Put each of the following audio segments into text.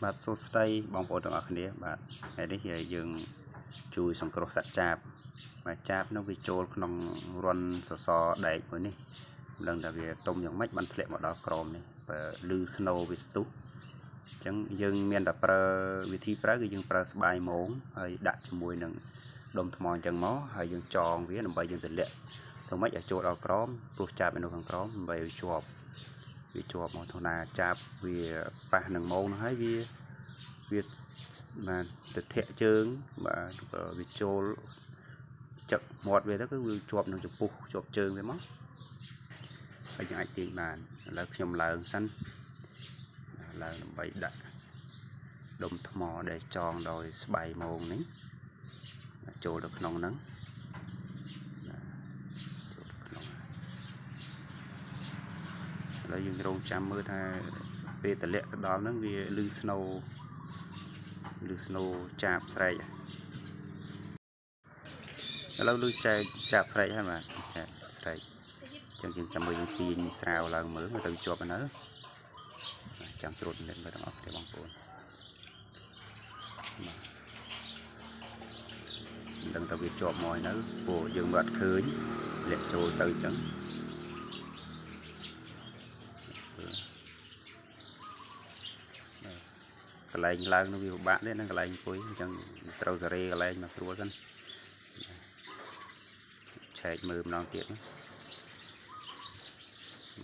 បាទសួស្តីបងប្អូនទាំងអស់គ្នាបាទថ្ងៃនេះយើងជួយសង្គ្រោះសត្វចាបបាទចាបនោះវាចូលក្នុងរន្ធសសរដែកមួយនេះមិនដឹងថាវាទុំយ៉ាងម៉េចបានធ្លាក់មកដល់ក្រោមនេះបើលឺ snow វាស្ទុះអញ្ចឹងយើងមានតែប្រើវិធីប្រើគឺយើងប្រើស្បាយមងហើយដាក់ជាមួយនឹងដុំថ្មអញ្ចឹងមកហើយយើងចងវាដើម្បីយើងទម្លាក់ទៅមិនឲ្យចូលដល់ក្រោមព្រោះចាបនៅខាងក្រោមដើម្បីឲ្យជាប់មកធនាចាបវាប៉ះនឹងមងនោះហើយវាបានទៅធាក់ជើងបាទវាចូលចឹកមាត់វាទៅគឺវាជាប់នឹងចំពុះជាប់ជើងវាមកហើយយើងអាចទាញបានឥឡូវខ្ញុំឡើងសិនឡើងដើម្បីដាក់ដុំថ្មដែលចងដោយស្បៃមងនេះចូលទៅក្នុងហ្នឹងឥឡូវយើងរងចាំមើលថាពេលតម្លាក់ទៅដល់ហ្នឹងវាលឺ snow ចាបស្រែកឥឡូវលឺចាបស្រែកហើយបាទចាបស្រែកអញ្ចឹងយើងចាំមើលយើងទាញស្រាវឡើងមើលទៅជាប់នៅចាំត្រួតពិនិត្យមើលទាំងអស់គ្នាបងប្អូនមិនដឹងថាវាជាប់មកហើយនៅព្រោះយើងមិនអត់ឃើញលាក់ចូលទៅអញ្ចឹងកន្លែងឡើងនោះវាពិបាកទេនឹងកន្លែងអង្គុយអញ្ចឹងត្រូវសេរីកន្លែងមកស្រួលសិនឆែកមើលម្ដងទៀត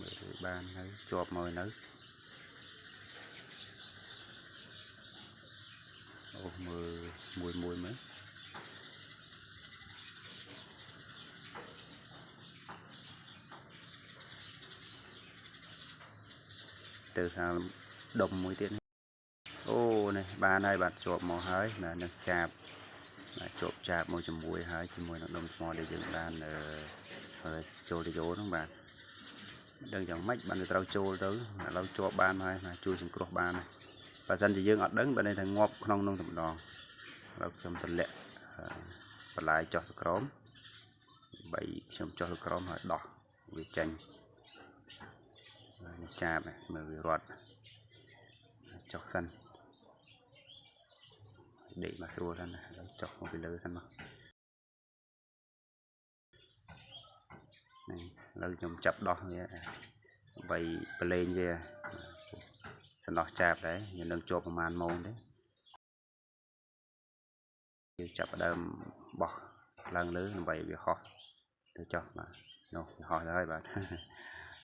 មើលបានហើយជាប់មកនៅអូមើលមួយមើលទៅខាងដុំមួយទៀតអូនេះបានហើយបាទជាប់មកហើយបាទនឹងចាបជាប់ចាបមកជាមួយហើយជាមួយនឹងដុំថ្មដែលយើងបានចូលទៅយោហ្នឹងបាទដឹងយ៉ាងម៉េចបានត្រូវចូលទៅឥឡូវជាប់បានហើយជួយសង្គ្រោះបានហើយបើសិនជាយើងអត់ដឹងបើន័យថាងាប់ក្នុងនោះតែម្ដងឥឡូវខ្ញុំទម្លាក់បន្លាយចុះទៅក្រោមបីខ្ញុំចុះទៅក្រោមហើយដោះវាចេញចាបមើលវារត់ចុះសិនដេកមកស្រួលសិនណាឥឡូវចុះមកពីលើសិនមកនេះឥឡូវខ្ញុំចាប់ដោះវាដើម្បីប្រឡែងវាសណ្ដោះចាបដែរយើងនឹងជាប់ប្រហែលម៉ោងទេយើងចាប់ដើមបោះឡើងលើដើម្បីវាហោះទៅចុះបាទនោះវាហោះទៅហើយបាទ